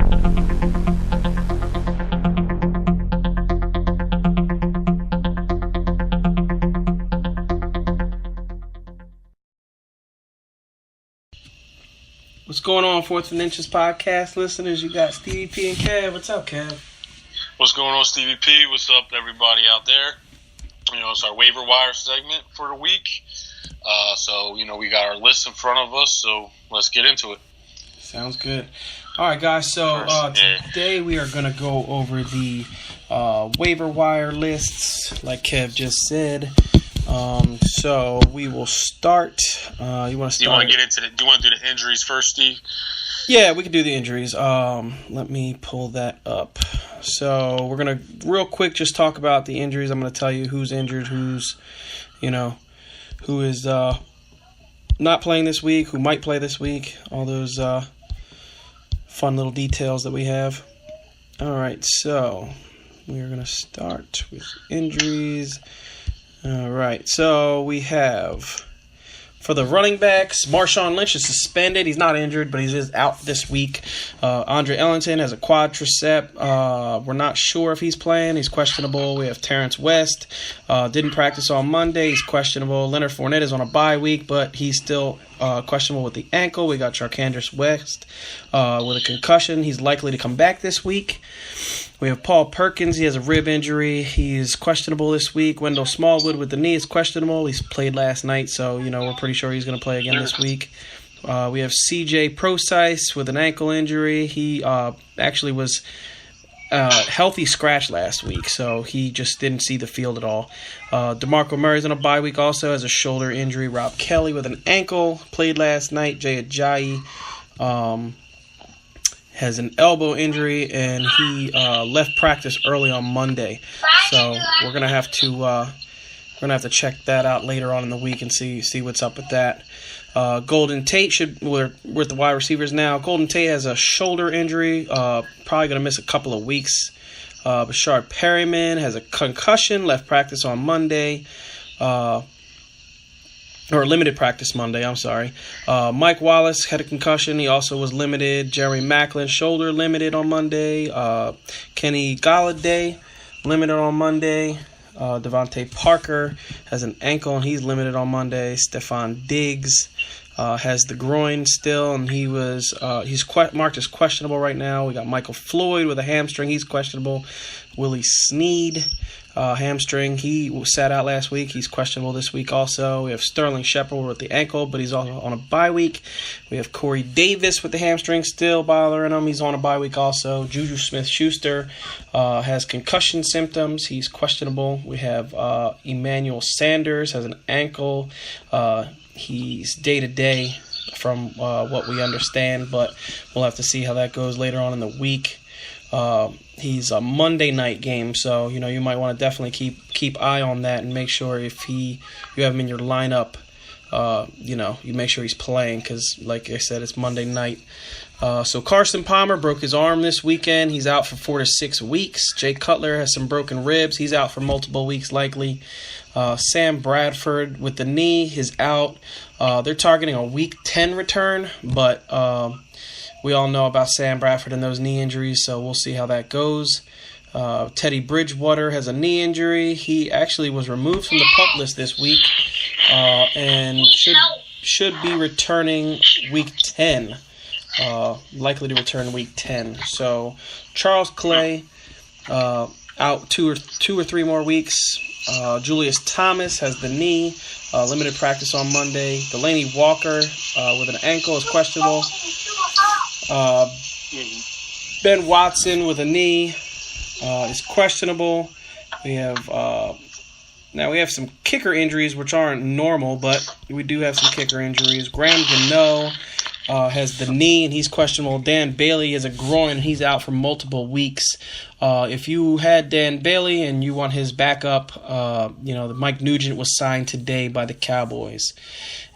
What's going on, Fourth and Inches podcast listeners? You got Stevie P and Kev. What's up, Kev? What's going on, Stevie P? What's up, everybody out there? It's our waiver wire segment for the week. So we got our list in front of us, so let's get into it. Sounds good. All right, guys. So today we are going to go over the waiver wire lists, like Kev just said. So we will start. You want to start? Do you want to get into do you want to do the injuries first, Steve? Yeah, we can do the injuries. Let me pull that up. So we're gonna real quick just talk about the injuries. I'm gonna tell you who's injured, who is not playing this week, who might play this week. All those fun little details that we have. All right, so we're gonna start with injuries. All right, so we have for the running backs, Marshawn Lynch is suspended. He's not injured, but he is out this week. Andre Ellington has a quadricep. We're not sure if he's playing. He's questionable. We have Terrence West. Didn't practice on Monday. He's questionable. Leonard Fournette is on a bye week, but he's still questionable with the ankle. We got Charcandrick West with a concussion. He's likely to come back this week. We have Paul Perkins. He has a rib injury. He's questionable this week. Wendell Smallwood with the knee is questionable. He's played last night, so we're pretty sure he's going to play again this week. We have C.J. Procise with an ankle injury. He actually was healthy scratch last week, so he just didn't see the field at all. DeMarco Murray's on a bye week also, has a shoulder injury. Rob Kelly with an ankle, played last night. Jay Ajayi has an elbow injury, and he left practice early on Monday. So we're gonna have to check that out later on in the week and see what's up with that. Golden Tate we're with the wide receivers now. Golden Tate has a shoulder injury, probably gonna miss a couple of weeks. Bashard Perryman has a concussion, left practice on Monday. Or limited practice Monday, I'm sorry. Mike Wallace had a concussion. He also was limited. Jeremy Maclin, shoulder limited on Monday. Kenny Galladay, limited on Monday. Devontae Parker has an ankle, and he's limited on Monday. Stephon Diggs has the groin still, and he's marked as questionable right now. We got Michael Floyd with a hamstring. He's questionable. Willie Snead, hamstring. He sat out last week. He's questionable this week also. We have Sterling Shepard with the ankle, but he's also on a bye week. We have Corey Davis with the hamstring still bothering him. He's on a bye week also. Juju Smith-Schuster has concussion symptoms. He's questionable. We have Emmanuel Sanders has an ankle. He's day-to-day from what we understand, but we'll have to see how that goes later on in the week. He's a Monday night game, so you might want to definitely keep eye on that and make sure if you have him in your lineup, you make sure he's playing because, like I said, it's Monday night. So Carson Palmer broke his arm this weekend. He's out for 4 to 6 weeks. Jay Cutler has some broken ribs. He's out for multiple weeks likely. Sam Bradford with the knee is out. They're targeting a Week 10 return, but we all know about Sam Bradford and those knee injuries, so we'll see how that goes. Teddy Bridgewater has a knee injury. He actually was removed from the PUP list this week and should be returning Week 10. Likely to return Week 10. So Charles Clay out two or three more weeks. Julius Thomas has the knee. Limited practice on Monday. Delaney Walker with an ankle is questionable. Ben Watson with a knee is questionable. We have now we have some kicker injuries which aren't normal, but we do have some kicker injuries. Graham Gano has the knee and he's questionable. Dan Bailey has a groin and he's out for multiple weeks. If you had Dan Bailey and you want his backup, Mike Nugent was signed today by the Cowboys.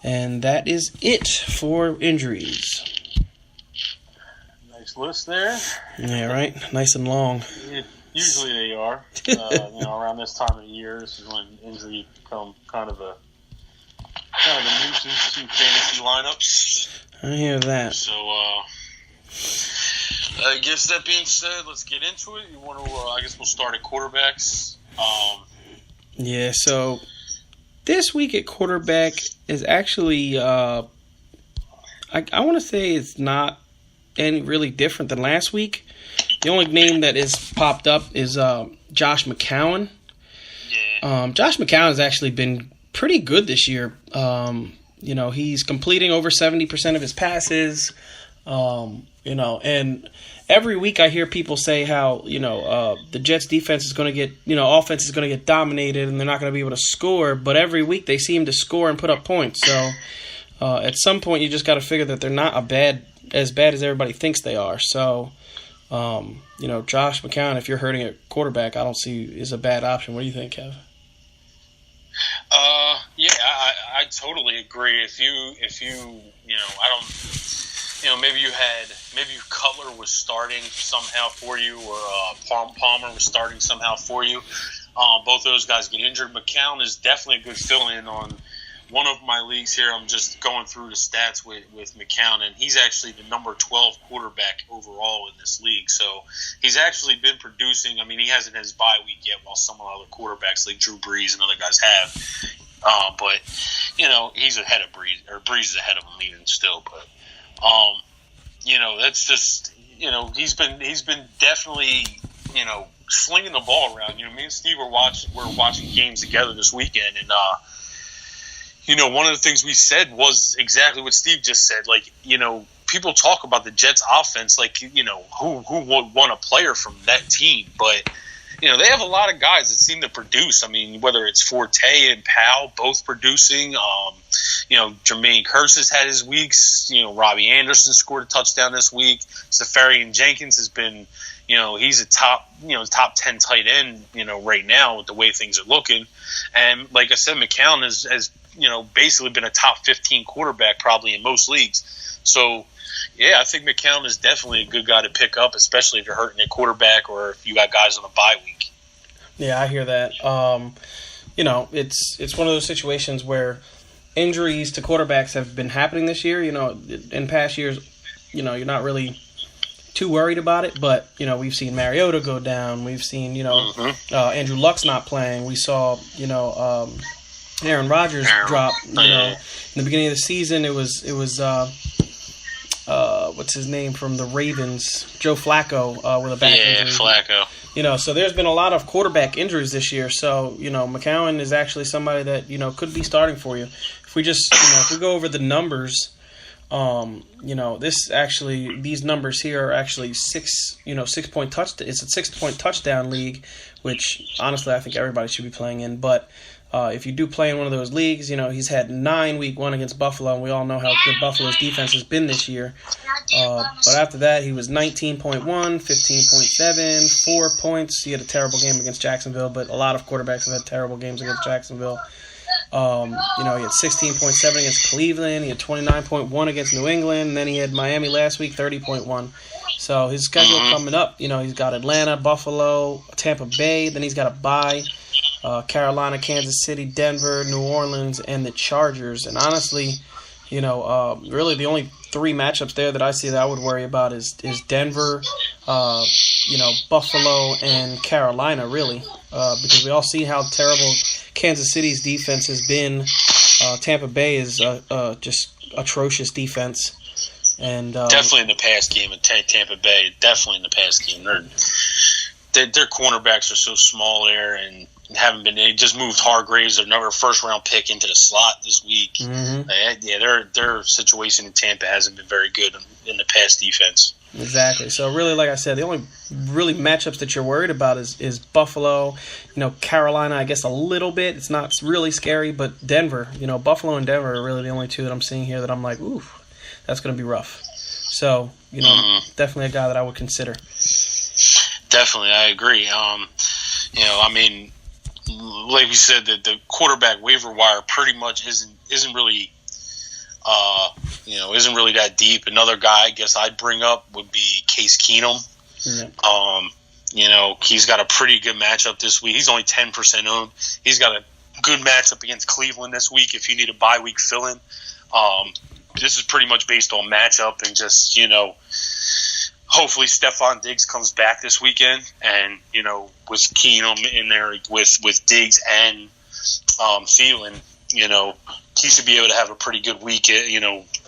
And that is it for injuries. Nice list there. Yeah, right? Nice and long. Usually they are. Around this time of the year, this is when injuries become kind of a nuisance to fantasy lineups. I hear that. So, I guess that being said, let's get into it. You want to? I guess we'll start at quarterbacks. Yeah. So this week at quarterback is actually, I want to say it's not any really different than last week. The only name that is popped up is Josh McCown. Yeah. Josh McCown has actually been pretty good this year. He's completing over 70% of his passes. And every week I hear people say how, the Jets defense is going to get, offense is going to get dominated and they're not going to be able to score. But every week they seem to score and put up points. So at some point you just got to figure that they're not as bad as everybody thinks they are. So, Josh McCown, if you're hurting at quarterback, I don't see is a bad option. What do you think, Kev? Yeah, I totally agree. If you, maybe Cutler was starting somehow for you, or Palmer was starting somehow for you. Both those guys get injured. McCown is definitely a good fill-in on one of my leagues here. I'm just going through the stats with McCown, and he's actually the number 12 quarterback overall in this league. So he's actually been producing. I mean, he hasn't had his bye week yet, while some of the other quarterbacks like Drew Brees and other guys have. But he's ahead of Brees, or Brees is ahead of him even still. But that's just he's been definitely slinging the ball around. Me and Steve were watching games together this weekend, and one of the things we said was exactly what Steve just said. Like, people talk about the Jets offense like, who would want a player from that team. But, they have a lot of guys that seem to produce. I mean, whether it's Forte and Powell both producing, Jermaine Kearse has had his weeks. Robbie Anderson scored a touchdown this week. Safarian Jenkins has been, he's a top 10 tight end, right now with the way things are looking. And like I said, McCown has basically been a top 15 quarterback probably in most leagues. So, yeah, I think McCown is definitely a good guy to pick up, especially if you're hurting at quarterback or if you got guys on a bye week. Yeah, I hear that. It's one of those situations where injuries to quarterbacks have been happening this year. In past years, you're not really too worried about it, but we've seen Mariota go down. We've seen Andrew Luck's not playing. We saw Aaron Rodgers drop. In the beginning of the season, it was what's his name from the Ravens, Joe Flacco, with a back injury. Yeah, Flacco. So there's been a lot of quarterback injuries this year. So McCown is actually somebody that could be starting for you. If we just if we go over the numbers, these numbers here are actually 6-point touchdown. It's a 6-point touchdown league, which honestly I think everybody should be playing in, but. If you do play in one of those leagues, he's had 9 week 1 against Buffalo, and we all know how good Buffalo's defense has been this year. But after that, he was 19.1, 15.7, 4 points. He had a terrible game against Jacksonville, but a lot of quarterbacks have had terrible games against Jacksonville. He had 16.7 against Cleveland. He had 29.1 against New England, and then he had Miami last week, 30.1. So his schedule coming up, he's got Atlanta, Buffalo, Tampa Bay, then he's got a bye. Carolina, Kansas City, Denver, New Orleans, and the Chargers. And honestly, really the only 3 matchups there that I see that I would worry about is Denver, Buffalo, and Carolina, really. Because we all see how terrible Kansas City's defense has been. Tampa Bay is just atrocious defense. And definitely in the pass game at Tampa Bay. Definitely in the pass game. Their cornerbacks are so small there, and haven't been. They just moved Hargraves, another first-round pick, into the slot this week. Mm-hmm. Their situation in Tampa hasn't been very good in the pass defense. Exactly. So really, like I said, the only really matchups that you're worried about is Buffalo, Carolina. I guess a little bit. It's not really scary, but Denver. Buffalo and Denver are really the only 2 that I'm seeing here that I'm like, ooh, that's going to be rough. So definitely a guy that I would consider. Definitely, I agree. Like we said, the quarterback waiver wire pretty much isn't really that deep. Another guy I guess I'd bring up would be Case Keenum. Yeah. He's got a pretty good matchup this week. He's only 10% owned. He's got a good matchup against Cleveland this week if you need a bye week fill-in. This is pretty much based on matchup and just, hopefully Stephon Diggs comes back this weekend, and with Keenum in there with Diggs and Thielen, he should be able to have a pretty good week.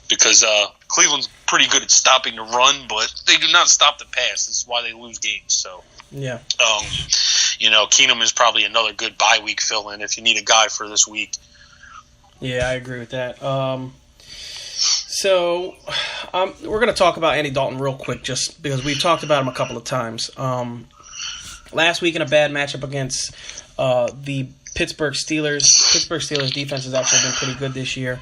Because Cleveland's pretty good at stopping the run, but they do not stop the pass. This is why they lose games. So yeah, Keenum is probably another good bye week fill-in if you need a guy for this week. Yeah, I agree with that. So we're going to talk about Andy Dalton real quick, just because we've talked about him a couple of times. Last week in a bad matchup against the Pittsburgh Steelers. Pittsburgh Steelers defense has actually been pretty good this year.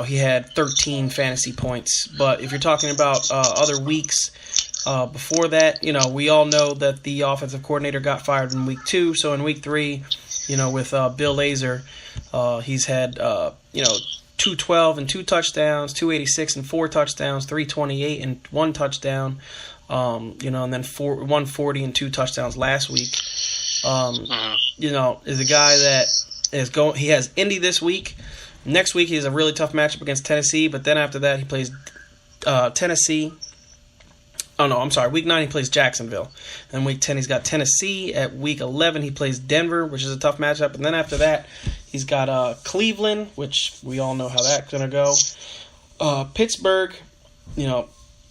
He had 13 fantasy points. But if you're talking about other weeks before that, we all know that the offensive coordinator got fired in week 2. So in week 3, with Bill Lazor, he's had 212 and 2 touchdowns, 286 and 4 touchdowns, 328 and 1 touchdown, and then 140 and 2 touchdowns last week. Is a guy that is going. He has Indy this week. Next week he has a really tough matchup against Tennessee, but then after that he plays Tennessee. Oh no, I'm sorry. Week 9 he plays Jacksonville. Then week 10 he's got Tennessee. At week 11 he plays Denver, which is a tough matchup. And then after that he's got Cleveland, which we all know how that's gonna go. Pittsburgh,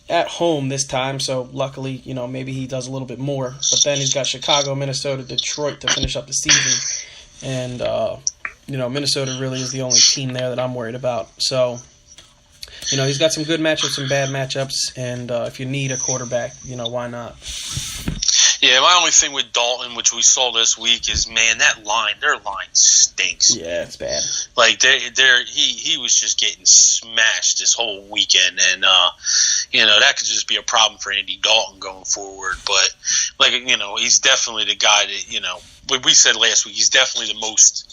at home this time, so luckily, maybe he does a little bit more. But then he's got Chicago, Minnesota, Detroit to finish up the season. And, Minnesota really is the only team there that I'm worried about. So, he's got some good matchups, some bad matchups, and if you need a quarterback, why not? Yeah, my only thing with Dalton, which we saw this week, is, man, their line stinks. Yeah, it's bad. Like, he was just getting smashed this whole weekend, and, that could just be a problem for Andy Dalton going forward. But, he's definitely the guy that, what we said last week, he's definitely the most,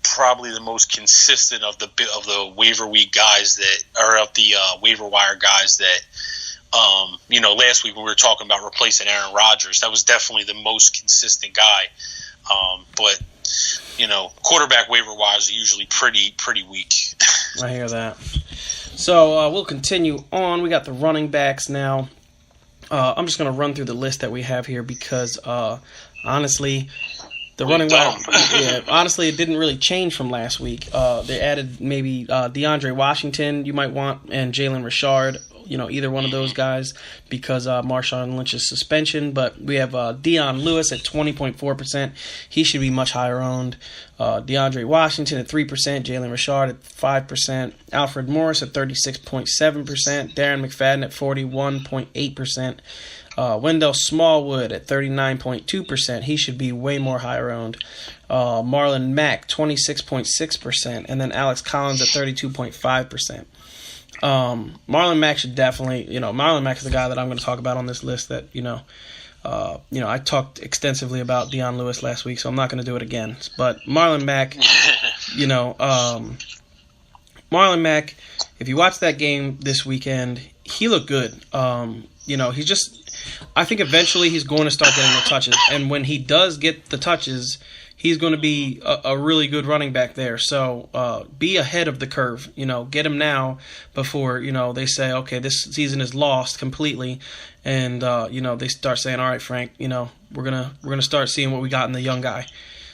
probably the most consistent of the waiver week guys of the waiver wire guys that, last week when we were talking about replacing Aaron Rodgers, that was definitely the most consistent guy. But quarterback waiver wires are usually pretty weak. I hear that. So we'll continue on. We got the running backs now. I'm just going to run through the list that we have here because, honestly, the running back, honestly, it didn't really change from last week. They added maybe DeAndre Washington you might want, and Jalen Richard, either one of those guys because Marshawn Lynch's suspension. But we have Dion Lewis at 20.4%. He should be much higher owned. DeAndre Washington at 3%. Jalen Richard at 5%. Alfred Morris at 36.7%. Darren McFadden at 41.8%. Wendell Smallwood at 39.2%. He should be way more higher owned. Marlon Mack, 26.6%. And then Alex Collins at 32.5%. Marlon Mack should definitely, Marlon Mack is the guy that I'm going to talk about on this list that, I talked extensively about Dion Lewis last week, so I'm not going to do it again. But Marlon Mack, Marlon Mack, if you watch that game this weekend, he looked good. He's just, I think eventually he's going to start getting the touches. And when he does get the touches, he's going to be a really good running back there. So be ahead of the curve. Get him now before, they say, okay, this season is lost completely. And, they start saying, all right, Frank, we're gonna start seeing what we got in the young guy.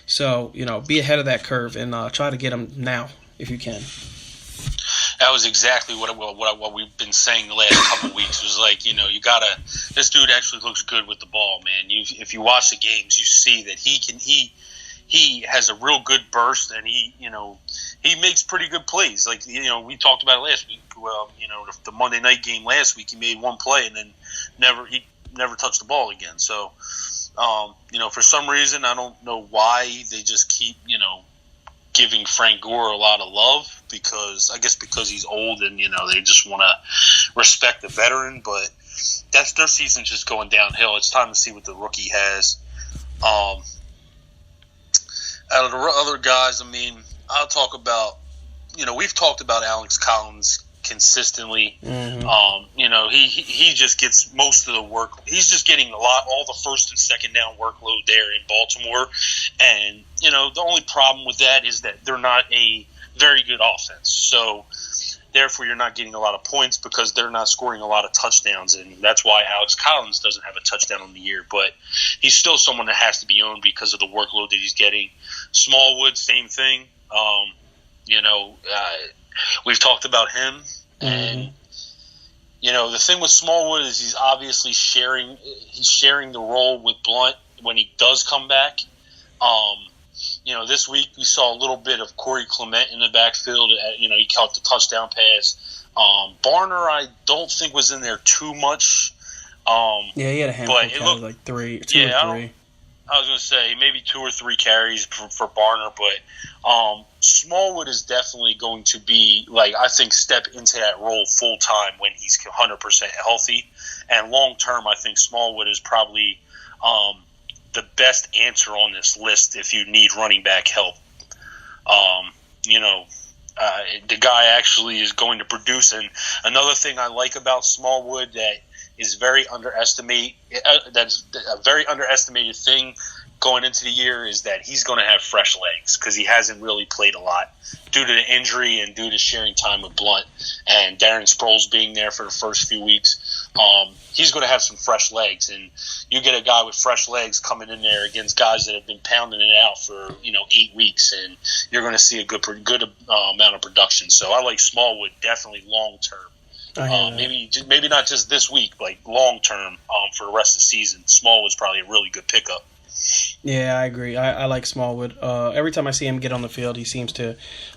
So, be ahead of that curve and try to get him now if you can. That was exactly what we've been saying the last couple weeks. Was like, this dude actually looks good with the ball, man. If you watch the games, you see that he has a real good burst, and he makes pretty good plays. Like, we talked about it last week. Well, the Monday night game last week, he made one play and then never touched the ball again. So, for some reason, I don't know why they just keep, giving Frank Gore a lot of love because he's old and, they just want to respect the veteran, but that's their season's just going downhill. It's time to see what the rookie has. Out of the other guys, I'll talk about, we've talked about Alex Collins consistently. Mm-hmm. He just gets most of the work. He's just getting all the first and second down workload there in Baltimore. And, the only problem with that is that they're not a very good offense. So Therefore, you're not getting a lot of points because they're not scoring a lot of touchdowns, and that's why Alex Collins doesn't have a touchdown on the year. But he's still someone that has to be owned because of the workload that he's getting. Smallwood, same thing. We've talked about him, and the thing with Smallwood is he's obviously sharing the role with Blunt when he does come back. This week we saw a little bit of Corey Clement in the backfield. He caught the touchdown pass. Barner, I don't think was in there too much. He had a handful of carries, like two or three. I was going to say maybe 2 or 3 carries for Barner, but Smallwood is definitely going to be, I think, step into that role full time when he's 100% healthy. And long term, I think Smallwood is probably the best answer on this list if you need running back help. The guy actually is going to produce. And another thing I like about Smallwood that is very underestimated. That's a very underestimated thing going into the year is that he's going to have fresh legs because he hasn't really played a lot due to the injury and due to sharing time with Blunt and Darren Sproles being there for the first few weeks. He's going to have some fresh legs, and you get a guy with fresh legs coming in there against guys that have been pounding it out for 8 weeks, and you're going to see a good amount of production. So I like Smallwood definitely long term. Maybe not just this week, like long term for the rest of the season. Smallwood's probably a really good pickup. Yeah, I agree. I like Smallwood. Every time I see him get on the field, he seems to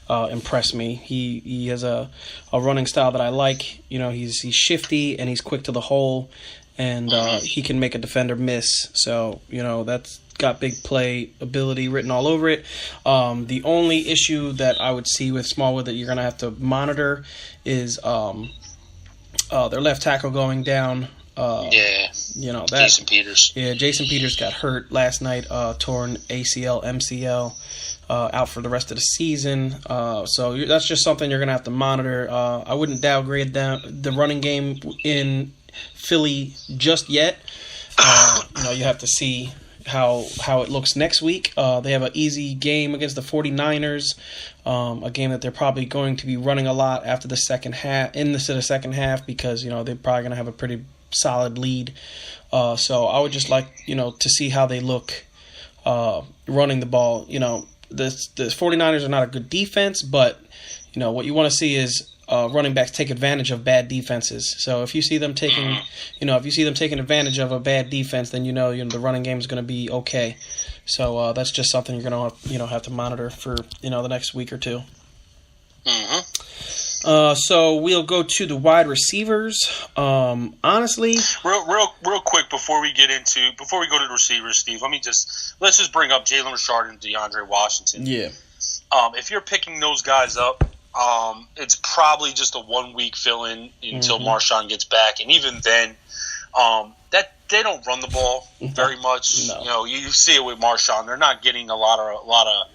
impress me. He has a running style that I like. He's shifty and he's quick to the hole, and he can make a defender miss. So that's got big play ability written all over it. The only issue that I would see with Smallwood that you're going to have to monitor is their left tackle going down. Jason Peters. Yeah, Jason Peters got hurt last night, torn ACL, MCL, out for the rest of the season. So that's just something you're going to have to monitor. I wouldn't downgrade the running game in Philly just yet. You have to see how it looks next week. They have an easy game against the 49ers, a game that they're probably going to be running a lot after the second half, because they're probably going to have a pretty solid lead. So I would just like to see how they look running the ball. The 49ers are not a good defense, but what you want to see is running backs take advantage of bad defenses. So if you see them taking advantage of a bad defense, then the running game is going to be okay. So that's just something you're going to have to monitor for the next week or two. So we'll go to the wide receivers. Honestly, real quick before we go to the receivers, Steve, let's just bring up Jalen Richard and DeAndre Washington. Yeah. If you're picking those guys up, it's probably just a 1 week fill-in until Marshawn gets back, and even then, that they don't run the ball very much. No. You see it with Marshawn; they're not getting a lot of.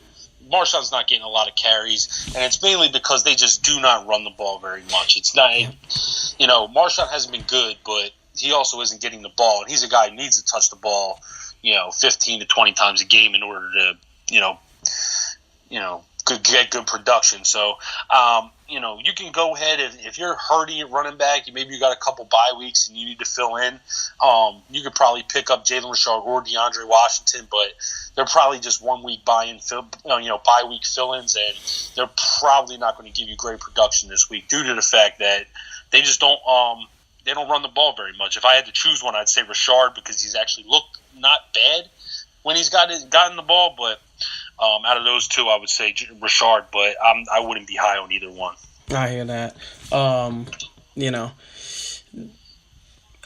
Marshawn's not getting a lot of carries, and it's mainly because they just do not run the ball very much. It's not, Marshawn hasn't been good, but he also isn't getting the ball, and he's a guy who needs to touch the ball, 15 to 20 times a game in order to, get good production. So, you can go ahead if you're hurting at running back. Maybe you got a couple bye weeks and you need to fill in. You could probably pick up Jalen Richard or DeAndre Washington, but they're probably just 1 week bye week fill-ins, and they're probably not going to give you great production this week due to the fact that they just don't run the ball very much. If I had to choose one, I'd say Richard because he's actually looked not bad when he's gotten the ball, but. Out of those two, I would say Richard, but I wouldn't be high on either one. I hear that.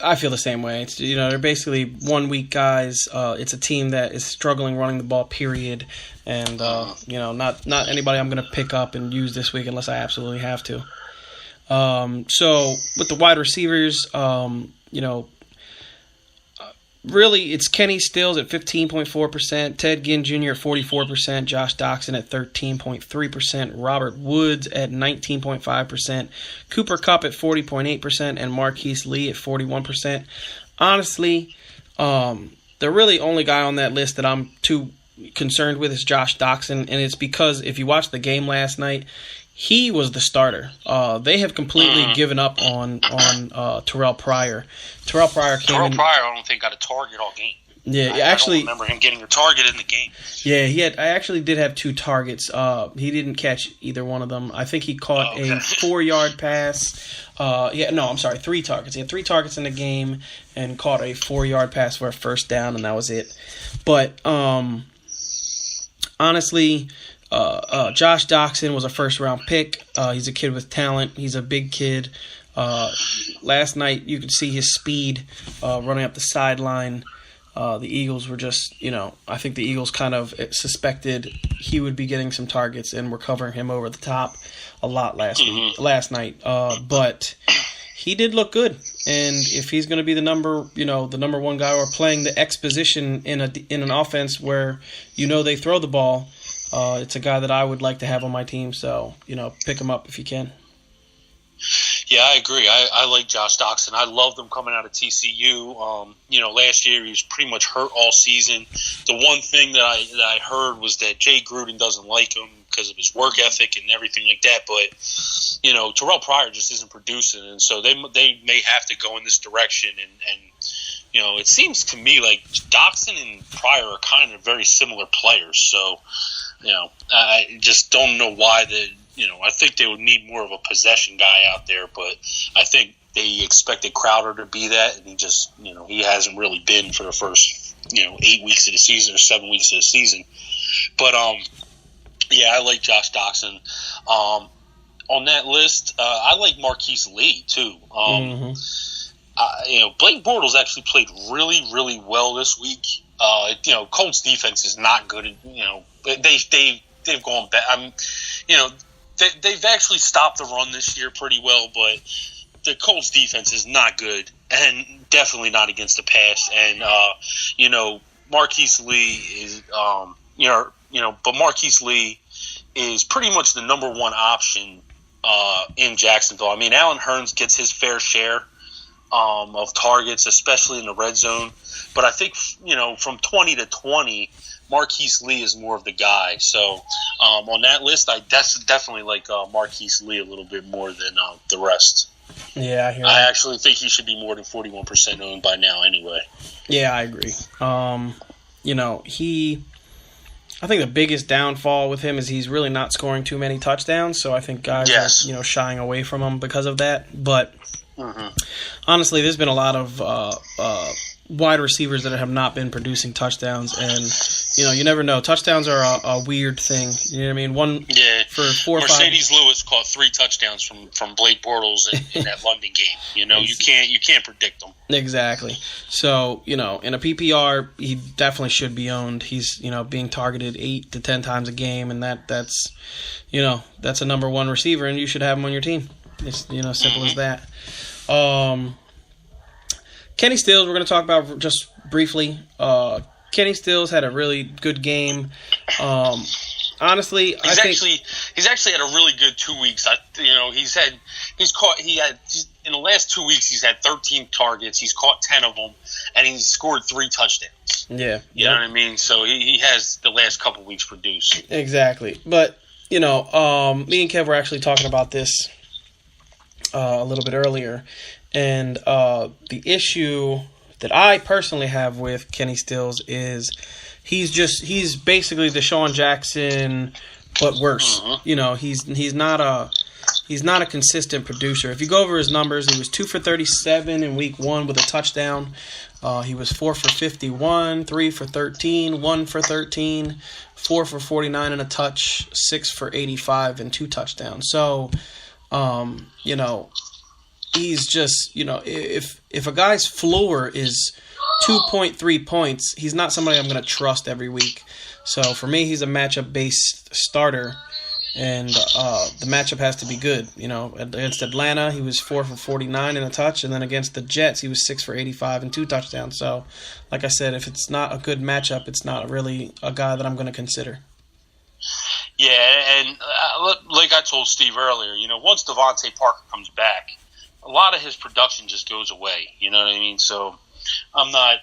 I feel the same way. It's, they're basically 1 week guys. It's a team that is struggling running the ball, period. And, not anybody I'm going to pick up and use this week unless I absolutely have to. So with the wide receivers, really, it's Kenny Stills at 15.4%, Ted Ginn Jr. at 44%, Josh Doxson at 13.3%, Robert Woods at 19.5%, Cooper Kupp at 40.8%, and Marquise Lee at 41%. Honestly, the really only guy on that list that I'm too concerned with is Josh Doxson, and it's because if you watched the game last night, he was the starter. They have completely given up on Terrell Pryor. Terrell Pryor I don't think got a target all game. Yeah, I don't remember him getting a target in the game. Yeah, I actually did have 2 targets. He didn't catch either one of them. I think he caught a 4-yard pass. 3 targets. He had 3 targets in the game and caught a 4-yard pass for a first down, and that was it. But honestly, Josh Doxson was a first-round pick. He's a kid with talent. He's a big kid. Last night, you could see his speed running up the sideline. The Eagles were just, I think the Eagles kind of suspected he would be getting some targets and were covering him over the top a lot last night. But he did look good, and if he's going to be the number one guy or playing the X position in an offense where they throw the ball, it's a guy that I would like to have on my team. So pick him up if you can. Yeah, I agree. I like Josh Doxson. I loved him coming out of TCU. Last year he was pretty much hurt all season. The one thing that I heard was that Jay Gruden doesn't like him because of his work ethic and everything like that. But Terrell Pryor just isn't producing, and so they may have to go in this direction. And it seems to me like Doxson and Pryor are kind of very similar players. So I just don't know why I think they would need more of a possession guy out there, but I think they expected Crowder to be that, and he just, he hasn't really been for the first, 8 weeks of the season or 7 weeks of the season. But, I like Josh Doxson. On that list, I like Marquise Lee, too. Blake Bortles actually played really, really well this week. Colts defense is not good. They've gone back. They've actually stopped the run this year pretty well, but the Colts defense is not good, and definitely not against the pass. And Marquise Lee is, but Marquise Lee is pretty much the number one option in Jacksonville. I mean, Allen Hurns gets his fair share of targets, especially in the red zone. But I think from 20 to 20. Marquise Lee is more of the guy. So on that list, I definitely like Marquise Lee a little bit more than the rest. Yeah, I hear I actually think he should be more than 41% owned by now anyway. Yeah, I agree. I think the biggest downfall with him is he's really not scoring too many touchdowns, so I think guys are shying away from him because of that. But honestly, there's been a lot of wide receivers that have not been producing touchdowns, and you never know. Touchdowns are a weird thing. You know what I mean? One for 4 or 5. Mercedes Lewis caught 3 touchdowns from Blake Bortles in that London game. You can't predict them. Exactly. So in a PPR, he definitely should be owned. He's being targeted 8 to 10 times a game, and that's a number one receiver, and you should have him on your team. It's simple as that. Kenny Stills, we're going to talk about just briefly. Kenny Stills had a really good game. Honestly, he's actually had a really good 2 weeks. In the last 2 weeks he's had 13 targets. He's caught 10 of them, and he's scored 3 touchdowns. Yeah, you know what I mean. So he has the last couple weeks produced. Exactly, but me and Kev were actually talking about this a little bit earlier. And the issue that I personally have with Kenny Stills is he's basically Deshaun Jackson, but worse. He's not a consistent producer. If you go over his numbers, he was 2 for 37 in week 1 with a touchdown. He was 4 for 51, 3 for 13, 1 for 13, 4 for 49 and a touch, 6 for 85 and 2 touchdowns. So, he's just, if a guy's floor is 2.3 points, he's not somebody I'm going to trust every week. So for me, he's a matchup-based starter, and the matchup has to be good. Against Atlanta, he was 4 for 49 and a touch, and then against the Jets, he was 6 for 85 and 2 touchdowns. So, like I said, if it's not a good matchup, it's not really a guy that I'm going to consider. Yeah, and like I told Steve earlier, once Devontae Parker comes back, a lot of his production just goes away. You know what I mean? So I'm not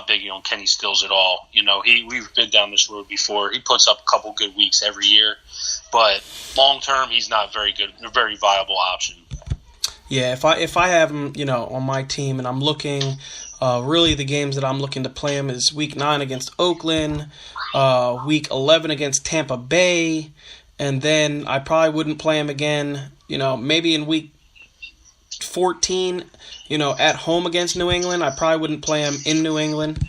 big on Kenny Stills at all. We've been down this road before. He puts up a couple good weeks every year, but long term, he's not very good, a very viable option. Yeah, if I have him, on my team, and I'm looking, really the games that I'm looking to play him is Week 9 against Oakland, Week 11 against Tampa Bay, and then I probably wouldn't play him again, maybe in Week 14, at home against New England. I probably wouldn't play him in New England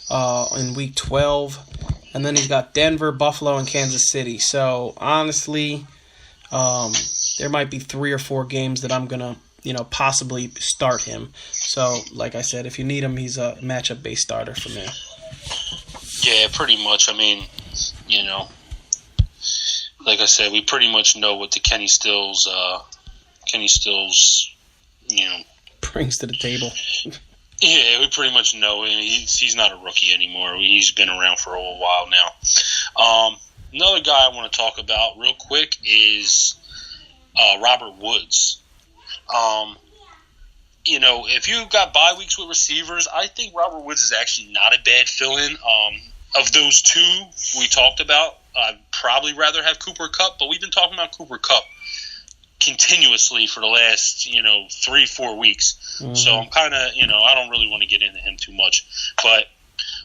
in Week 12. And then he's got Denver, Buffalo, and Kansas City. So, honestly, there might be 3 or 4 games that I'm going to, possibly start him. So, like I said, if you need him, he's a matchup-based starter for me. Yeah, pretty much. I mean, like I said, we pretty much know what the Kenny Stills, brings to the table. Yeah, we pretty much know he's not a rookie anymore. He's been around for a while now. Another guy I want to talk about real quick is Robert Woods. If you've got bye weeks with receivers, I think Robert Woods is actually not a bad fill-in. Of those two we talked about, I'd probably rather have Cooper Kupp, but we've been talking about Cooper Kupp continuously for the last 3-4 weeks. Mm-hmm. So I'm kind of I don't really want to get into him too much, but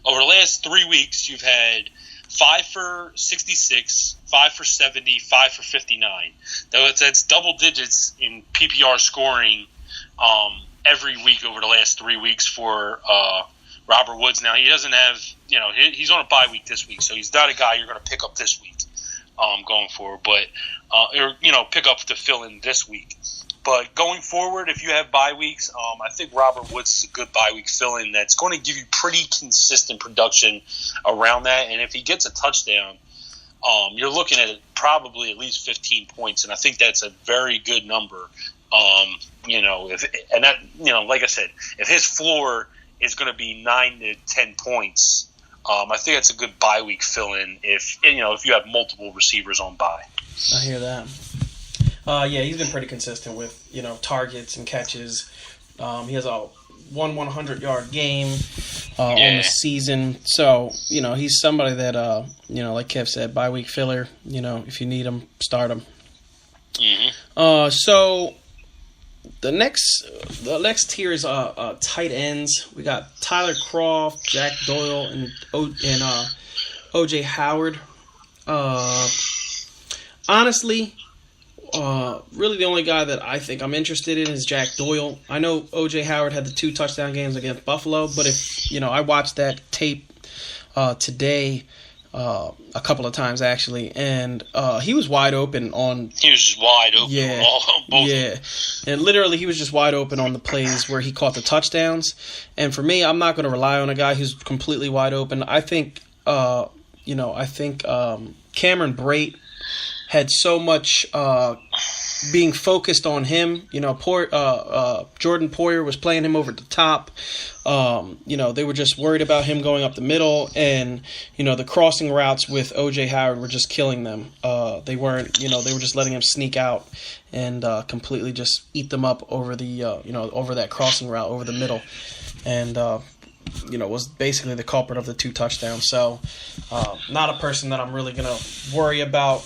over the last 3 weeks you've had 5 for 66, 5 for 70, 5 for 59. That's double digits in PPR scoring every week over the last 3 weeks for Robert Woods. Now he doesn't have he's on a bye week this week, so he's not a guy you're going to pick up this week going forward, but pick up to fill in this week. But going forward, if you have bye weeks, I think Robert Woods is a good bye week fill-in that's going to give you pretty consistent production around that. And if he gets a touchdown, you're looking at probably at least 15 points, and I think that's a very good number. Like I said, if his floor is going to be 9 to 10 points, I think that's a good bye week fill-in if you have multiple receivers on bye. I hear that. Yeah, he's been pretty consistent with, targets and catches. He has a 100-yard game on the season. So, he's somebody that, like Kev said, bye week filler. If you need him, start him. Mm-hmm. So the next tier is tight ends. We got Tyler Kroft, Jack Doyle, and O.J. Howard. Honestly, really the only guy that I think I'm interested in is Jack Doyle. I know O.J. Howard had the 2 touchdown games against Buffalo, but if I watched that tape today a couple of times actually, and he was wide open on. He was just wide open. Yeah, both. And literally he was just wide open on the plays where he caught the touchdowns. And for me, I'm not going to rely on a guy who's completely wide open. I think Cameron Brate had so much being focused on him. Jordan Poyer was playing him over the top. They were just worried about him going up the middle, and the crossing routes with O.J. Howard were just killing them. They weren't, they were just letting him sneak out and completely just eat them up over the, over that crossing route over the middle, and was basically the culprit of the 2 touchdowns. So, not a person that I'm really gonna worry about.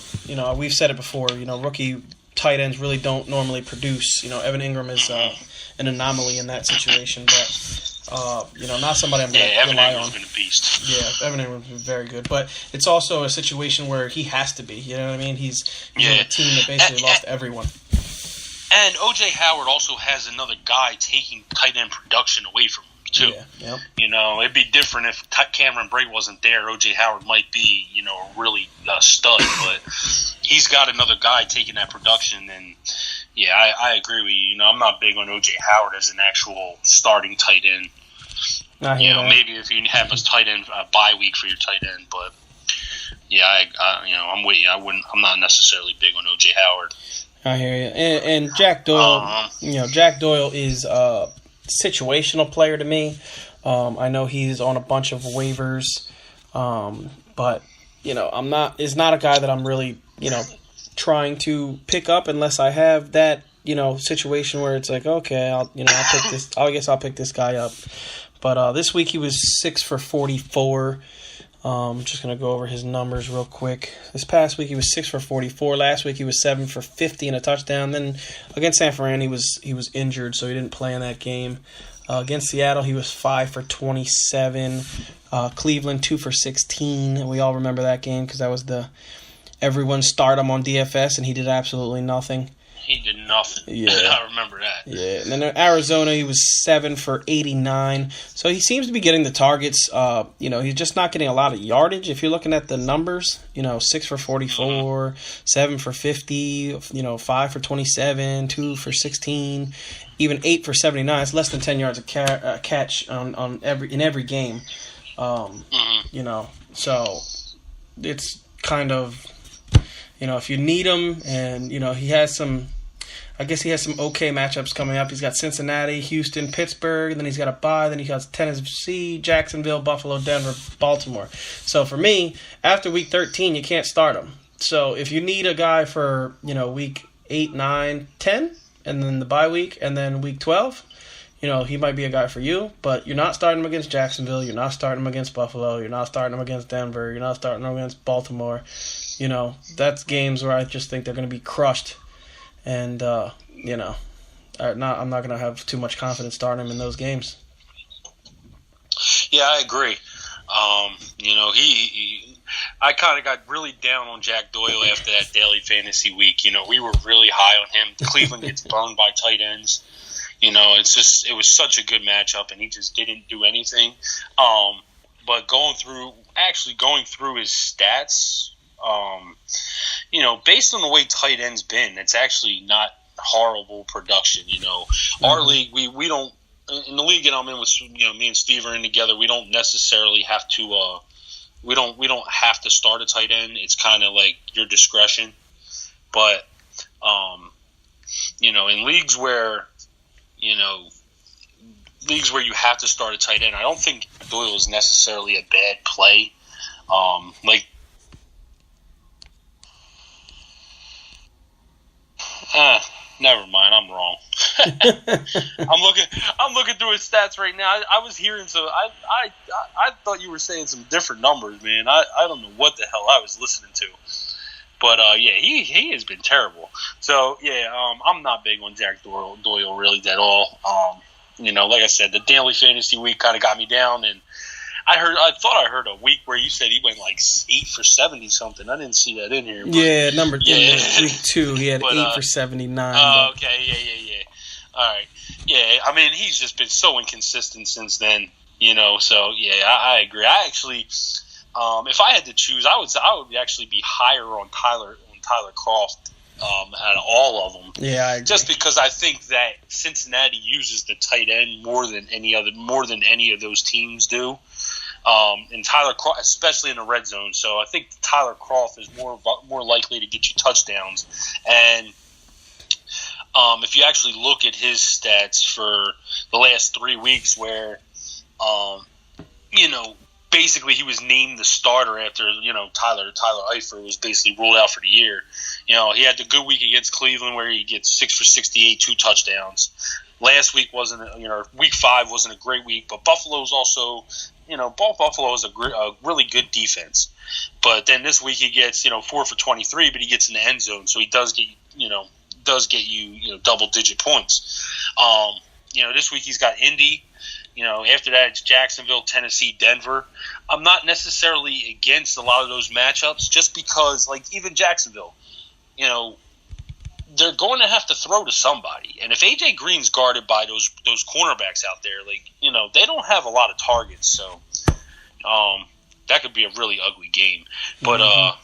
We've said it before. Rookie tight ends really don't normally produce. Evan Ingram is an anomaly in that situation, but not somebody I'm going to rely on. Evan Ingram's been a beast. Yeah, Evan Ingram's been very good, but it's also a situation where he has to be. You know what I mean? He's on a team that basically lost everyone. And O.J. Howard also has another guy taking tight end production away from him too. Yeah, yep. It'd be different if Cameron Brate wasn't there. O.J. Howard might be, a really stud, but he's got another guy taking that production. And yeah, I agree with you. I'm not big on O.J. Howard as an actual starting tight end. Maybe if you have a tight end bye week for your tight end, but yeah, I'm with you. I'm not necessarily big on O.J. Howard. I hear you. And Jack Doyle, Jack Doyle is situational player to me. I know he's on a bunch of waivers, but is not a guy that I'm really trying to pick up unless I have that situation where it's like, okay, I'll pick this. I guess I'll pick this guy up. But this week he was 6 for 44. Just going to go over his numbers real quick. This past week he was 6 for 44. Last week he was 7 for 50 and a touchdown. Then against San Fran he was injured, so he didn't play in that game. Against Seattle he was 5 for 27. Cleveland 2 for 16. We all remember that game because that was everyone start him on DFS and he did absolutely nothing. He did nothing. Yeah. I remember that. Yeah, and then Arizona, he was 7 for 89. So he seems to be getting the targets. He's just not getting a lot of yardage. If you're looking at the numbers, 6 for 44, 7 for 50, 5 for 27, 2 for 16, even 8 for 79. It's less than 10 yards a catch in every game. So it's kind of... if you need him, and, he has some okay matchups coming up. He's got Cincinnati, Houston, Pittsburgh, then he's got a bye, then he has Tennessee, Jacksonville, Buffalo, Denver, Baltimore. So for me, after week 13, you can't start him. So if you need a guy for, week 8, 9, 10, and then the bye week, and then week 12, he might be a guy for you, but you're not starting him against Jacksonville, you're not starting him against Buffalo, you're not starting him against Denver, you're not starting him against Baltimore. That's games where I just think they're going to be crushed. And, I'm not going to have too much confidence starting him in those games. Yeah, I agree. I kind of got really down on Jack Doyle after that daily fantasy week. We were really high on him. Cleveland gets burned by tight ends. It was such a good matchup, and he just didn't do anything. But going through his stats, based on the way tight end's been, it's actually not horrible production. Our league, we don't, in the league that I'm in with, me and Steve are in together, we don't necessarily have to, we don't have to start a tight end. It's kind of like your discretion. But, in leagues where you have to start a tight end, I don't think Doyle is necessarily a bad play. Never mind. I'm wrong. I'm looking through his stats right now. I was hearing some. I thought you were saying some different numbers, man. I don't know what the hell I was listening to. But he has been terrible. So I'm not big on Jack Doyle really at all. Like I said, the daily fantasy week kind of got me down, and I thought I heard a week where you said he went like 8 for 70 something. I didn't see that in here. But, week 2, he had 8 for 79. Okay, yeah. All right. Yeah, I mean, he's just been so inconsistent since then, so yeah, I agree. I actually, if I had to choose, I would actually be higher on Tyler Kroft out of all of them. Yeah, I agree. Just because I think that Cincinnati uses the tight end more than any of those teams do. And Tyler Kroft, especially in the red zone. So I think Tyler Kroft is more likely to get you touchdowns. And if you actually look at his stats for the last 3 weeks, where basically he was named the starter after Tyler Eifert was basically ruled out for the year. He had the good week against Cleveland where he gets 6 for 68, 2 touchdowns. Last week week 5 wasn't a great week, but Buffalo's also. Buffalo is a really good defense. But then this week he gets, 4 for 23, but he gets in the end zone, so he does get you double-digit points. This week he's got Indy. After that it's Jacksonville, Tennessee, Denver. I'm not necessarily against a lot of those matchups just because, even Jacksonville, they're going to have to throw to somebody. And if A.J. Green's guarded by those cornerbacks out there, they don't have a lot of targets. So that could be a really ugly game. But, I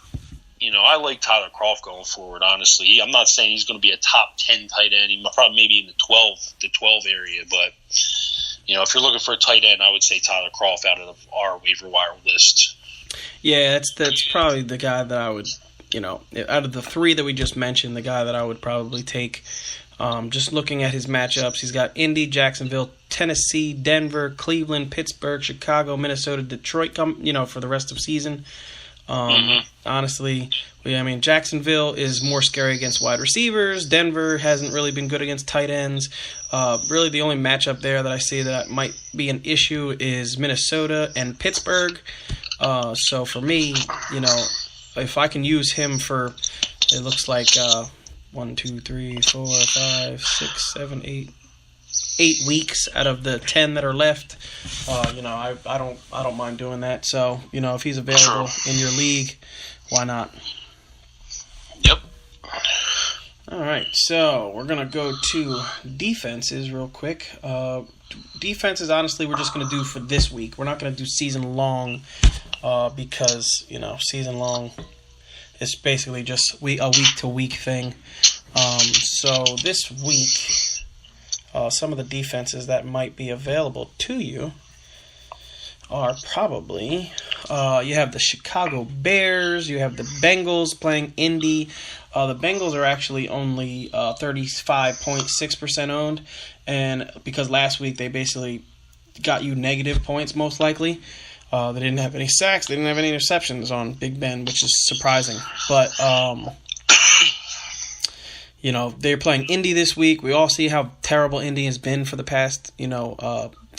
like Tyler Kroft going forward, honestly. I'm not saying he's going to be a top 10 tight end. He probably maybe in the 12 area. But, if you're looking for a tight end, I would say Tyler Kroft out of our waiver wire list. Yeah, that's probably the guy that I would – out of the 3 that we just mentioned, the guy that I would probably take, just looking at his matchups, he's got Indy, Jacksonville, Tennessee, Denver, Cleveland, Pittsburgh, Chicago, Minnesota, Detroit, for the rest of the season. Honestly, Jacksonville is more scary against wide receivers. Denver hasn't really been good against tight ends. Really, the only matchup there that I see that might be an issue is Minnesota and Pittsburgh. So for me, if I can use him for, it looks like 1, 2, 3, 4, 5, 6, 7, 8 weeks out of the 10 that are left. I don't mind doing that. So if he's available in your league, why not? Yep. All right, so we're going to go to defenses real quick. Defenses, honestly, we're just going to do for this week. We're not going to do season long because, season long is basically just a week-to-week thing. So this week, some of the defenses that might be available to you are probably, you have the Chicago Bears, you have the Bengals playing Indy. The Bengals are actually only 35.6% owned, and because last week they basically got you negative points most likely. They didn't have any sacks, they didn't have any interceptions on Big Ben, which is surprising. But, they're playing Indy this week. We all see how terrible Indy has been for the past,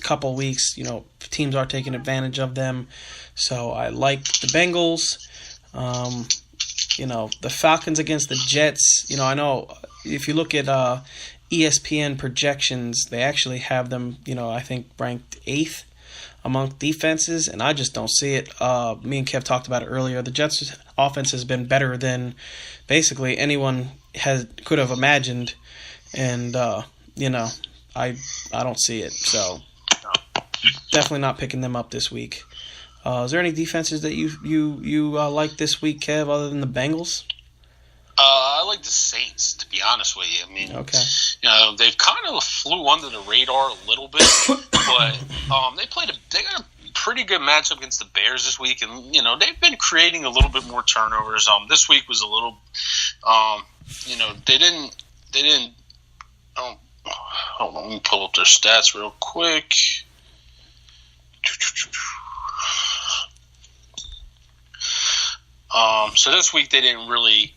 couple weeks. Teams are taking advantage of them. So I like the Bengals. The Falcons against the Jets. I know if you look at ESPN projections, they actually have them, I think ranked 8th among defenses, and I just don't see it. Me and Kev talked about it earlier. The Jets' offense has been better than basically anyone could have imagined, and I don't see it. So definitely not picking them up this week. Is there any defenses that you like this week, Kev, other than the Bengals? I like the Saints, to be honest with you. I mean, okay. They've kind of flew under the radar a little bit, but they got a pretty good matchup against the Bears this week, and they've been creating a little bit more turnovers. This week was a little, they didn't. Hold on, let me pull up their stats real quick. So this week they didn't really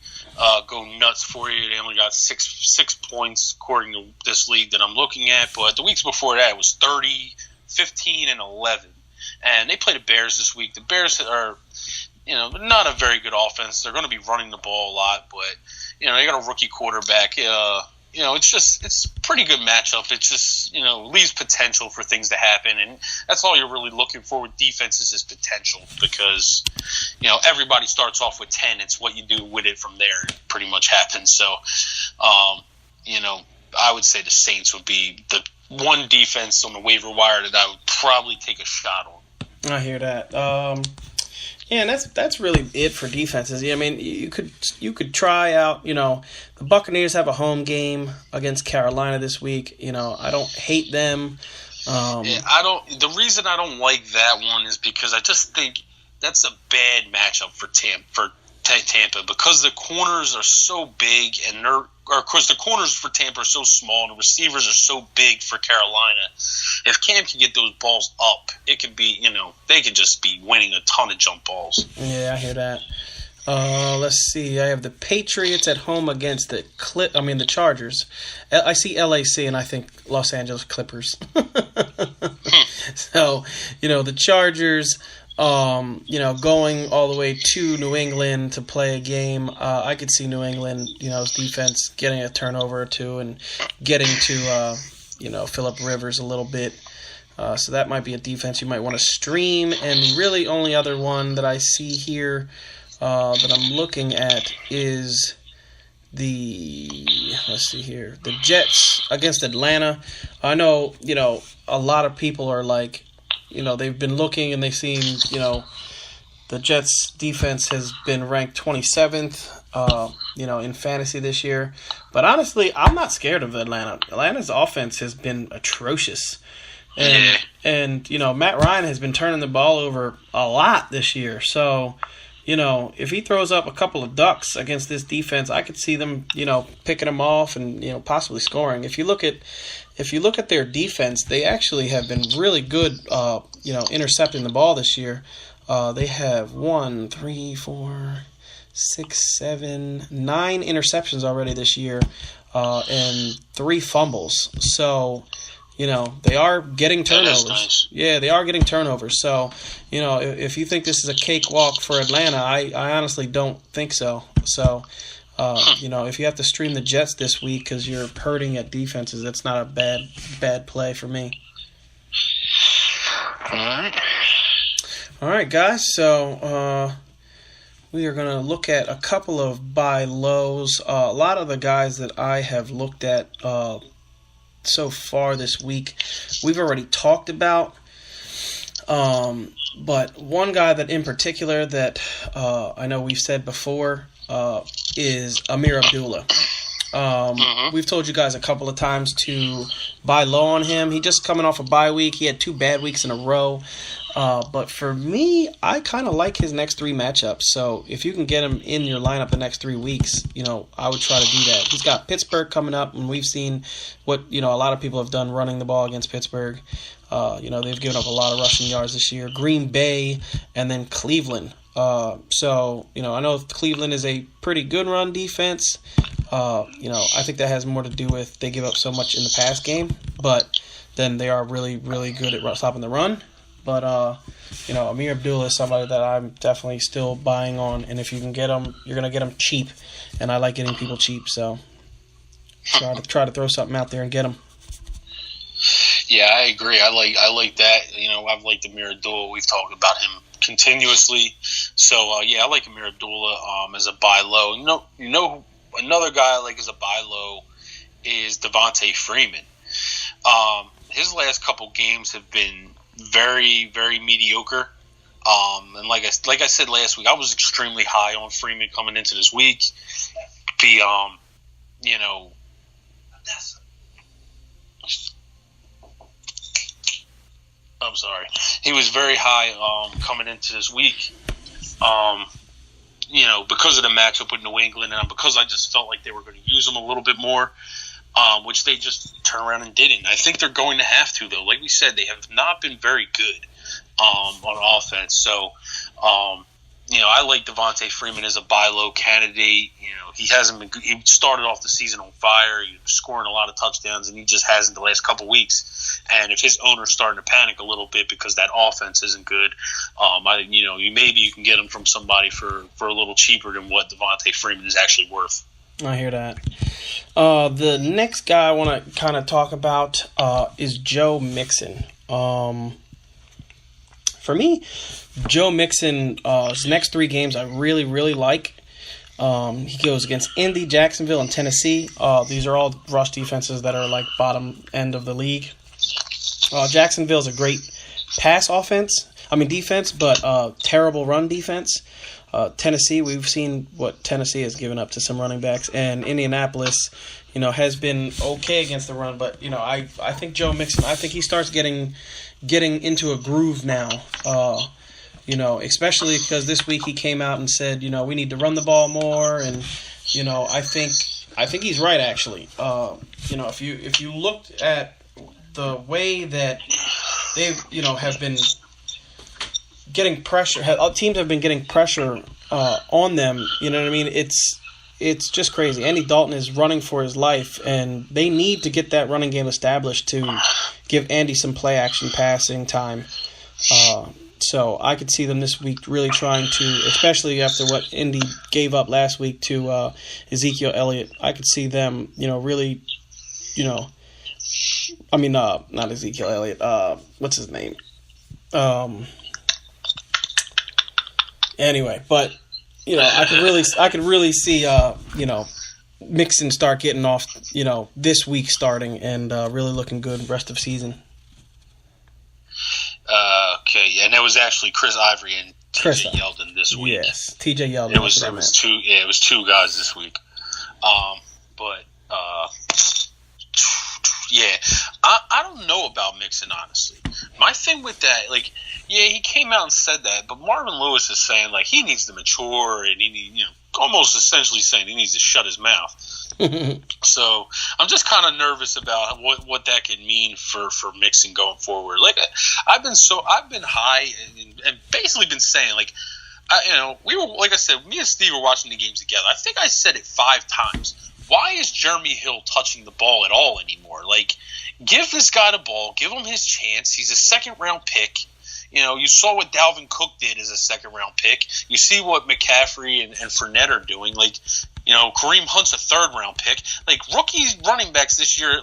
go nuts for you. They only got six points according to this league that I'm looking at. But the weeks before that it was 30, 15, and 11. And they play the Bears this week. The Bears are, not a very good offense. They're going to be running the ball a lot, but they got a rookie quarterback. It's a pretty good matchup. It's just, leaves potential for things to happen. And that's all you're really looking for with defenses is potential because, everybody starts off with 10. It's what you do with it from there. It pretty much happens. So, I would say the Saints would be the one defense on the waiver wire that I would probably take a shot on. I hear that. And that's really it for defenses. I mean, you could try out. The Buccaneers have a home game against Carolina this week. I don't hate them. The reason I don't like that one is because I just think that's a bad matchup for Tampa because the corners are so big and because the corners for Tampa are so small and the receivers are so big for Carolina. If Cam can get those balls up, it could be, they could just be winning a ton of jump balls. Yeah, I hear that. Let's see. I have the Patriots at home against the Chargers. I see LAC and I think Los Angeles Clippers. So, the Chargers, going all the way to New England to play a game. I could see New England, defense getting a turnover or two and getting to, Phillip Rivers a little bit. So that might be a defense you might want to stream. And the really only other one that I see here that I'm looking at is the Jets against Atlanta. I know, a lot of people are like, they've been looking and they've seen, the Jets defense has been ranked 27th, in fantasy this year. But honestly, I'm not scared of Atlanta. Atlanta's offense has been atrocious. And Matt Ryan has been turning the ball over a lot this year. So, if he throws up a couple of ducks against this defense, I could see them, picking them off and, possibly scoring. If you look at their defense, they actually have been really good, intercepting the ball this year. They have 1, 3, 4, 6, 7, 9 interceptions already this year, and 3 fumbles. So, they are getting turnovers. Nice. Yeah, they are getting turnovers. So, if you think this is a cakewalk for Atlanta, I honestly don't think so. So, if you have to stream the Jets this week because you're hurting at defenses, that's not a bad play for me. All right, guys. So we are going to look at a couple of buy lows. A lot of the guys that I have looked at so far this week, we've already talked about. But one guy that in particular that I know we've said before is Amir Abdullah. We've told you guys a couple of times to buy low on him. He just coming off a bye week. He had 2 bad weeks in a row. But for me, I kind of like his next 3 matchups. So if you can get him in your lineup the next 3 weeks, I would try to do that. He's got Pittsburgh coming up, and we've seen what, a lot of people have done running the ball against Pittsburgh. They've given up a lot of rushing yards this year. Green Bay and then Cleveland. So I know Cleveland is a pretty good run defense. I think that has more to do with they give up so much in the pass game, but then they are really, really good at stopping the run. But, Amir Abdullah is somebody that I'm definitely still buying on, and if you can get him, you're going to get him cheap, and I like getting people cheap, so try to throw something out there and get him. Yeah, I agree. I like that. I've liked Amir Abdullah. We've talked about him continuously. So, I like Amir Abdullah as a buy low. Another guy I like as a buy low is Devontae Freeman. His last couple games have been very, very mediocre. And like I said last week, I was extremely high on Freeman coming into this week. I'm sorry. He was very high coming into this week. Because of the matchup with New England, and because I just felt like they were going to use him a little bit more, which they just turned around and didn't. I think they're going to have to, though. Like we said, they have not been very good on offense. So, I like Devontae Freeman as a buy low candidate. He hasn't been good. He started off the season on fire. He was scoring a lot of touchdowns, and he just hasn't the last couple weeks. And if his owner's starting to panic a little bit because that offense isn't good, maybe you can get him from somebody for a little cheaper than what Devontae Freeman is actually worth. I hear that. The next guy I want to kind of talk about is Joe Mixon. For me, Joe Mixon's next 3 games I really, really like. He goes against Indy, Jacksonville, and Tennessee. These are all rush defenses that are like bottom end of the league. Jacksonville's a great defense, but terrible run defense. Tennessee, we've seen what Tennessee has given up to some running backs, and Indianapolis, has been okay against the run. But I think Joe Mixon, I think he starts getting into a groove now. Especially because this week he came out and said, we need to run the ball more, and I think he's right actually. If you looked at the way that they have been getting pressure, teams have been getting pressure on them. You know what I mean? It's just crazy. Andy Dalton is running for his life, and they need to get that running game established to give Andy some play action passing time. So I could see them this week really trying to, especially after what Indy gave up last week to Ezekiel Elliott. I could see them, really, not Ezekiel Elliott. What's his name? Anyway, but I could really see Mixon start getting off, this week starting and really looking good rest of season. Okay, yeah, and it was actually Chris Ivory and TJ Yeldon this week. Yes, TJ Yeldon. It was two. Yeah, it was 2 guys this week. I don't know about Mixon, honestly. My thing with that, he came out and said that, but Marvin Lewis is saying he needs to mature, and he need, almost essentially saying he needs to shut his mouth. So I'm just kind of nervous about what that could mean for Mixon going forward. I've been high and basically been saying we were, like I said, me and Steve were watching the games together. I think I said it 5 times. Why is Jeremy Hill touching the ball at all anymore? Give this guy the ball. Give him his chance. He's a second-round pick. You saw what Dalvin Cook did as a second-round pick. You see what McCaffrey and Fournette are doing. Kareem Hunt's a third-round pick. Rookie running backs this year,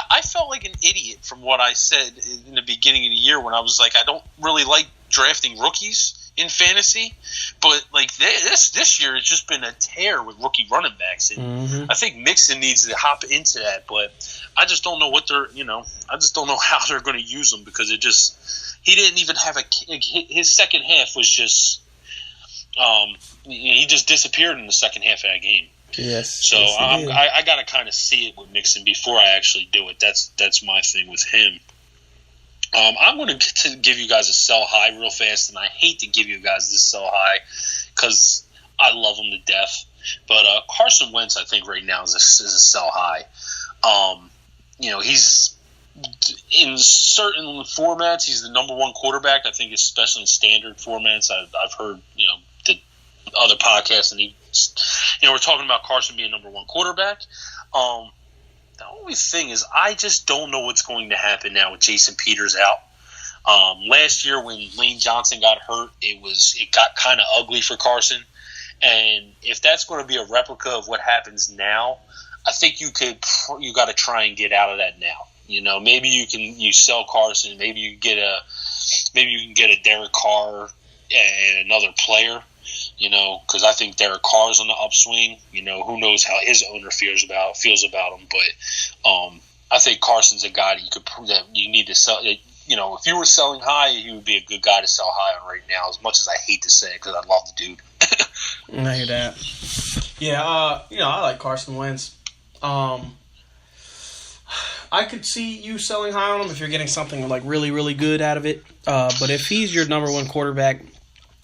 I felt like an idiot from what I said in the beginning of the year when I was like, I don't really like drafting rookies in fantasy. But, this year it's just been a tear with rookie running backs. And I think Mixon needs to hop into that. But I just don't know what they're, I just don't know how they're going to use them because he didn't even have his second half was just he just disappeared in the second half of that game. Yes. So I got to kind of see it with Mixon before I actually do it. That's my thing with him. I'm going to give you guys a sell high real fast, and I hate to give you guys this sell high because I love him to death. But Carson Wentz, I think right now is a sell high. He's in certain formats, he's the number one quarterback. I think, especially in standard formats, I've heard the other podcasts, and we're talking about Carson being number one quarterback. The only thing is, I just don't know what's going to happen now with Jason Peters out. Last year when Lane Johnson got hurt, it got kind of ugly for Carson, and if that's going to be a replica of what happens now, I think you got to try and get out of that now. Maybe you sell Carson. Maybe you can get a Derek Carr and another player. Because I think Derek Carr's on the upswing. Who knows how his owner feels about him. But I think Carson's a guy that you need to sell. If you were selling high, he would be a good guy to sell high on right now. As much as I hate to say it, because I love the dude. I hear that. Yeah, I like Carson Wentz. I could see you selling high on him if you're getting something really, really good out of it. But if he's your number one quarterback,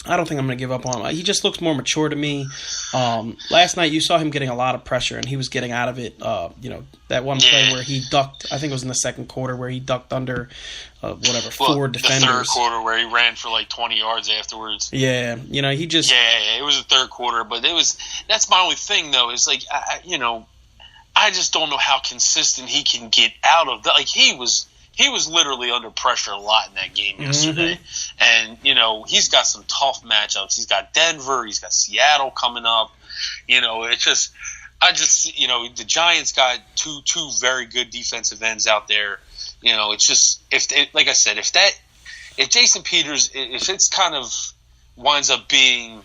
I don't think I'm going to give up on him. He just looks more mature to me. Last night you saw him getting a lot of pressure, and he was getting out of it. That one play where he ducked, I think it was in the second quarter, where he ducked under four defenders. The third quarter where he ran for 20 yards afterwards. Yeah, he just... Yeah, it was the third quarter, but that's my only thing, though, is I just don't know how consistent he can get out of that. He was literally under pressure a lot in that game yesterday. And, he's got some tough matchups. He's got Denver. He's got Seattle coming up. The Giants got two very good defensive ends out there. It's just, if Jason Peters, if it's kind of winds up being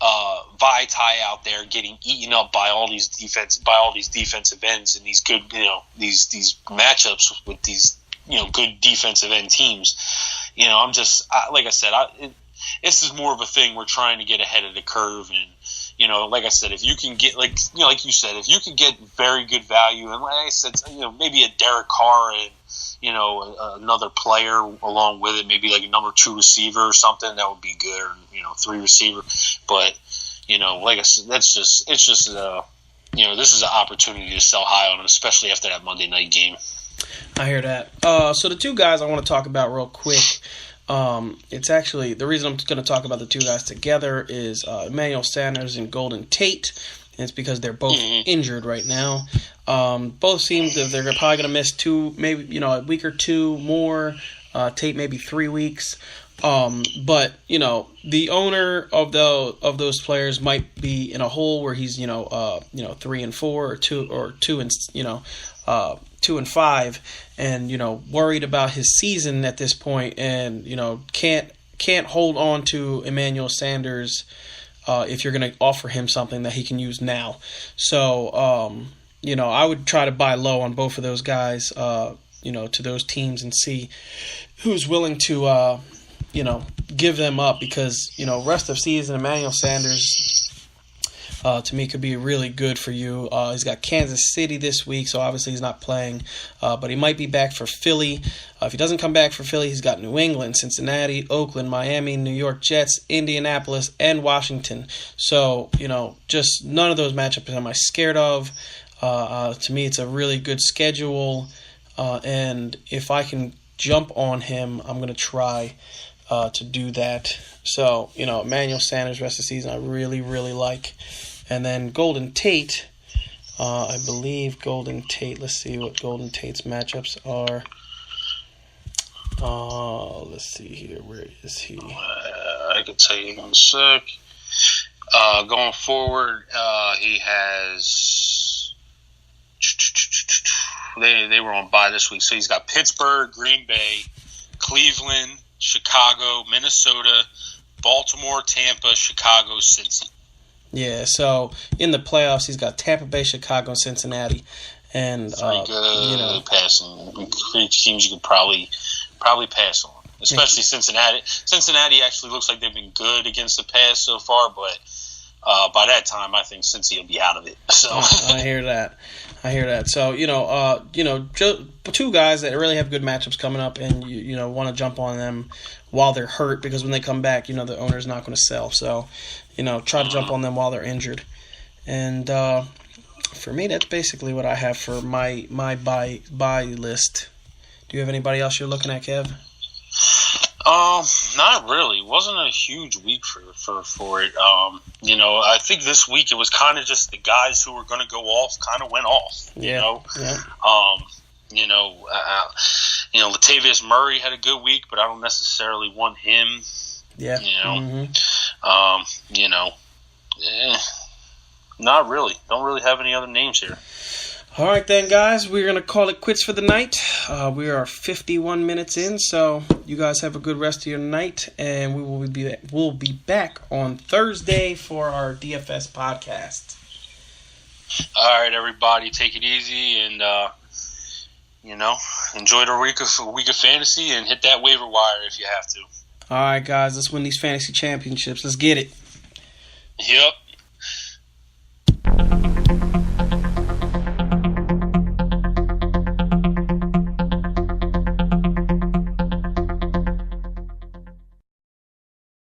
Vitae out there getting eaten up by all these defensive ends and these good, these matchups with these, good defensive end teams. This is more of a thing we're trying to get ahead of the curve. And, like I said, if you can get, like you said, if you can get very good value, and like I said, maybe a Derek Carr and, another player along with it, maybe a number 2 receiver or something, that would be good, or, 3 receiver. But, like I said, this is an opportunity to sell high on him, especially after that Monday night game. I hear that. So the two guys I want to talk about real quick, it's actually, the reason I'm going to talk about the two guys together is Emmanuel Sanders and Golden Tate. And it's because they're both injured right now. Both seem that they're probably going to miss a week or two more. Tate maybe 3 weeks. But the owner of those players might be in a hole where he's 3 and 4 or 2 and 2 and 5, and worried about his season at this point, and can't hold on to Emmanuel Sanders if you're going to offer him something that he can use now. So I would try to buy low on both of those guys, to those teams, and see who's willing to give them up, because rest of season Emmanuel Sanders to me could be really good for you. He's got Kansas City this week, so obviously he's not playing, but he might be back for Philly. If he doesn't come back for Philly, he's got New England, Cincinnati, Oakland, Miami, New York Jets, Indianapolis, and Washington. So, just none of those matchups am I scared of. To me, it's a really good schedule, and if I can jump on him, I'm going to try to do that. So, Emmanuel Sanders rest of the season I really, really like. And then Golden Tate, I believe Golden Tate. Let's see what Golden Tate's matchups are. Let's see here. Where is he? I can tell you in a sec. Going forward, he has. They were on bye this week, so he's got Pittsburgh, Green Bay, Cleveland, Chicago, Minnesota, Baltimore, Tampa, Chicago, Cincy. Yeah, so in the playoffs, he's got Tampa Bay, Chicago, and Cincinnati, and three good passing three teams you could probably pass on, especially Cincinnati. Cincinnati actually looks like they've been good against the pass so far, but by that time, I think Cincy will be out of it. So I hear that. So two guys that really have good matchups coming up, and you want to jump on them while they're hurt, because when they come back, the owner's not going to sell. So try to jump on them while they're injured. And for me, that's basically what I have for my buy list. Do you have anybody else you're looking at, Kev? Not really. It wasn't a huge week for it. I think this week it was kind of just the guys who were going to go off kind of went off. Yeah. Latavius Murray had a good week, but I don't necessarily want him. Yeah. Not really. Don't really have any other names here. All right, then, guys, we're going to call it quits for the night. We are 51 minutes in, so you guys have a good rest of your night, and we'll be back on Thursday for our DFS podcast. All right, everybody, take it easy, and enjoy the week of fantasy, and hit that waiver wire if you have to. All right, guys, let's win these fantasy championships. Let's get it. Yep.